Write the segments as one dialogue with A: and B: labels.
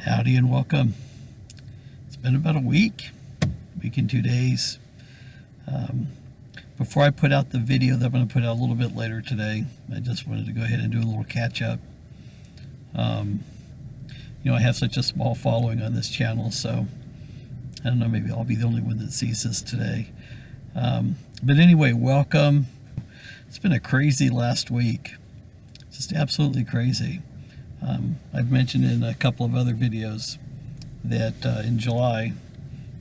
A: Howdy and welcome. It's been about a week and 2 days. Before I put out the video that I'm going to put out a little bit later today, I just wanted to go ahead and do a little catch up. I have such a small following on this channel, so I don't know, maybe I'll be the only one that sees this today. But anyway, welcome. It's been a crazy last week. Just absolutely crazy. I've mentioned in a couple of other videos that in July,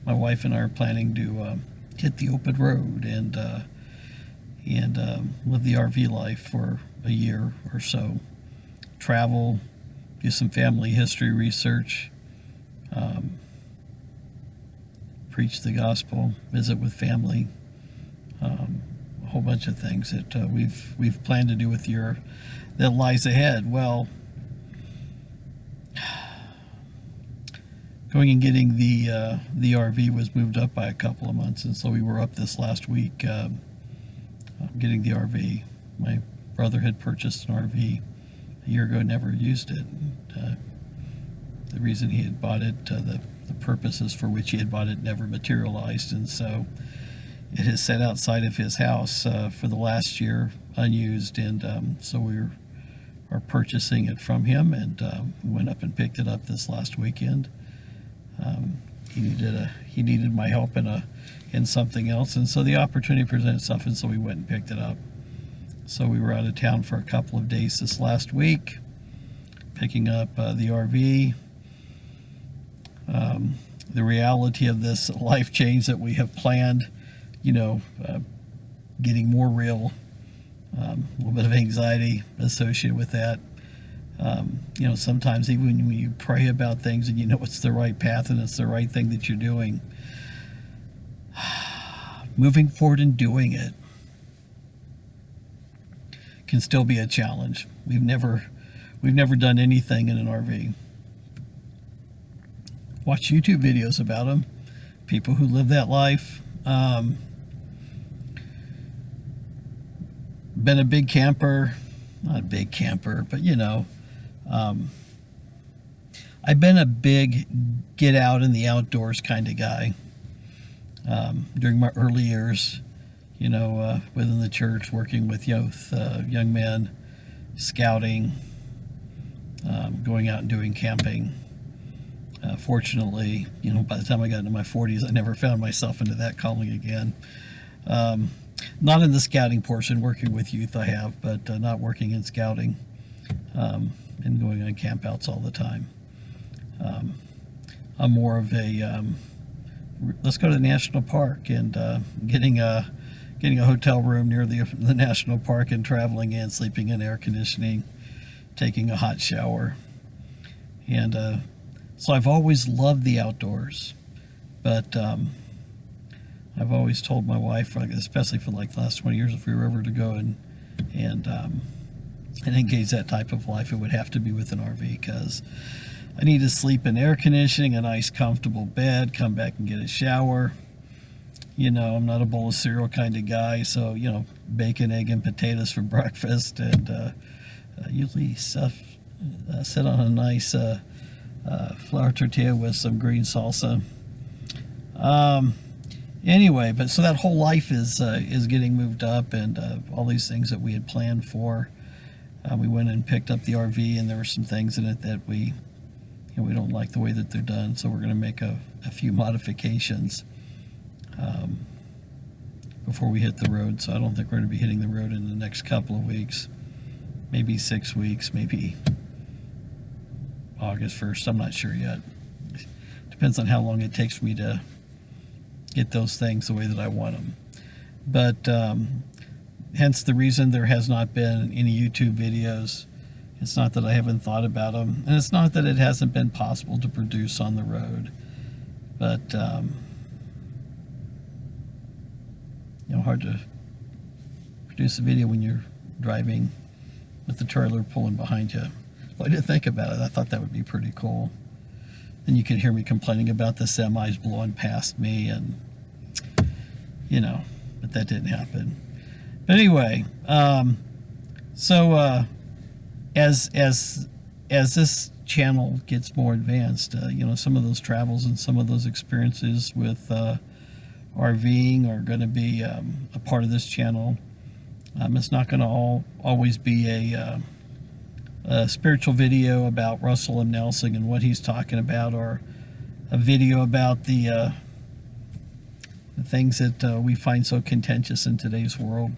A: my wife and I are planning to hit the open road and live the RV life for a year or so. Travel, do some family history research, preach the gospel, visit with family, a whole bunch of things that we've planned to do with the year that lies ahead. Well, going and getting the RV was moved up by a couple of months, and so we were up this last week getting the RV. My brother had purchased an RV a year ago, never used it. The reason he had bought it, the purposes for which he had bought it never materialized, and so it has sat outside of his house for the last year unused, and so we are purchasing it from him, and we went up and picked it up this last weekend. He needed my help in something else, and so the opportunity presented itself, and so we went and picked it up. So we were out of town for a couple of days this last week, picking up the RV. The reality of this life change that we have planned, getting more real. A little bit of anxiety associated with that. Sometimes even when you pray about things and you know it's the right path and it's the right thing that you're doing, moving forward and doing it can still be a challenge. We've never done anything in an RV. Watch YouTube videos about them, people who live that life. Been a big camper, not a big camper, but I've been a big get out in the outdoors kind of guy during my early years, within the church, working with youth, young men, scouting, going out and doing camping. Fortunately, by the time I got into my 40s, I never found myself into that calling again. Not in the scouting portion, working with youth I have, but not working in scouting and going on campouts all the time. I'm more of a let's go to the national park and getting a hotel room near the national park and traveling in, sleeping in air conditioning, taking a hot shower. And so I've always loved the outdoors, but I've always told my wife, especially for the last 20 years, if we were ever to go and engage that type of life, it would have to be with an RV, because I need to sleep in air conditioning, a nice comfortable bed, come back and get a shower. I'm not a bowl of cereal kind of guy, so bacon, egg, and potatoes for breakfast, and usually sit on a nice flour tortilla with some green salsa. Anyway, but so that whole life is getting moved up, and all these things that we had planned for. We went and picked up the RV, and there were some things in it that we don't like the way that they're done, so we're going to make a few modifications before we hit the road. So I don't think we're going to be hitting the road in the next couple of weeks, maybe 6 weeks, maybe August 1st. I'm not sure yet. Depends on how long it takes me to get those things the way that I want them. But hence the reason there has not been any YouTube videos. It's not that I haven't thought about them, and it's not that it hasn't been possible to produce on the road, but hard to produce a video when you're driving with the trailer pulling behind you. Well, I didn't think about it. I thought that would be pretty cool. Then you could hear me complaining about the semis blowing past me, and but that didn't happen. But anyway, so as this channel gets more advanced. Some of those travels and some of those experiences with RVing are going to be a part of this channel. It's not going to always be a spiritual video about Russell and Nelson and what he's talking about, or a video about the things that we find so contentious in today's world,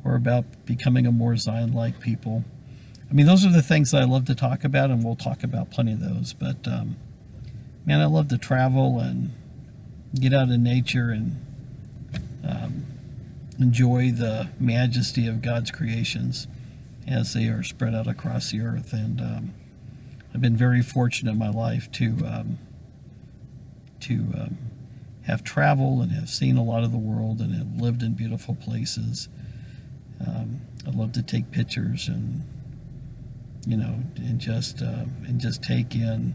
A: or about becoming a more Zion-like people. I mean, those are the things that I love to talk about, and we'll talk about plenty of those. But, man, I love to travel and get out in nature and enjoy the majesty of God's creations as they are spread out across the earth. And I've been very fortunate in my life to have traveled and have seen a lot of the world and have lived in beautiful places. I love to take pictures and just take in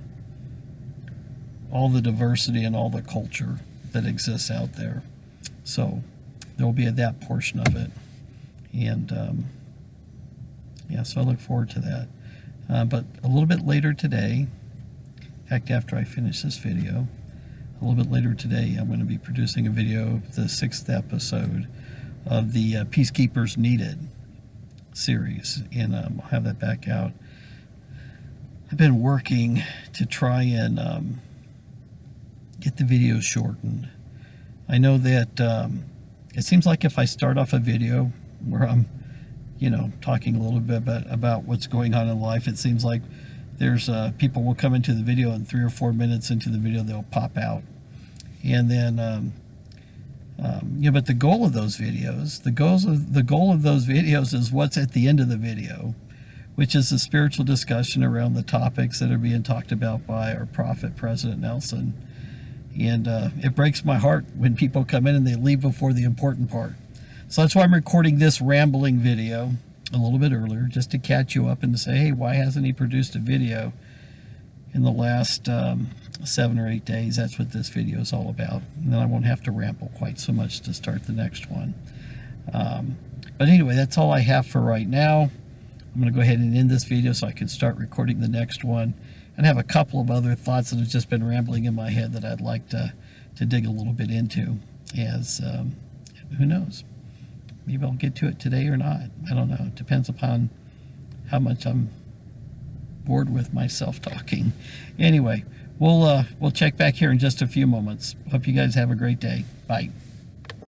A: all the diversity and all the culture that exists out there. So there will be that portion of it, and so I look forward to that. But a little bit later today, in fact, after I finish this video, a little bit later today, I'm going to be producing a video, the 6th episode of the Peacekeepers Needed series, and I'll have that back out. I've been working to try and get the videos shortened. I know that it seems like if I start off a video where I'm talking a little bit about what's going on in life, it seems like there's people will come into the video, and 3 or 4 minutes into the video they'll pop out. And then but the goal of those videos, the goal of those videos is what's at the end of the video, which is the spiritual discussion around the topics that are being talked about by our prophet, President Nelson. And it breaks my heart when people come in and they leave before the important part. So that's why I'm recording this rambling video a little bit earlier, just to catch you up and to say, hey, why hasn't he produced a video in the last 7 or 8 days? That's what this video is all about. And then I won't have to ramble quite so much to start the next one. But anyway, that's all I have for right now. I'm going to go ahead and end this video so I can start recording the next one, and have a couple of other thoughts that have just been rambling in my head that I'd like to dig a little bit into, as who knows, maybe I'll get to it today or not. I don't know. It depends upon how much I'm bored with myself talking. Anyway, we'll check back here in just a few moments. Hope you guys have a great day. Bye.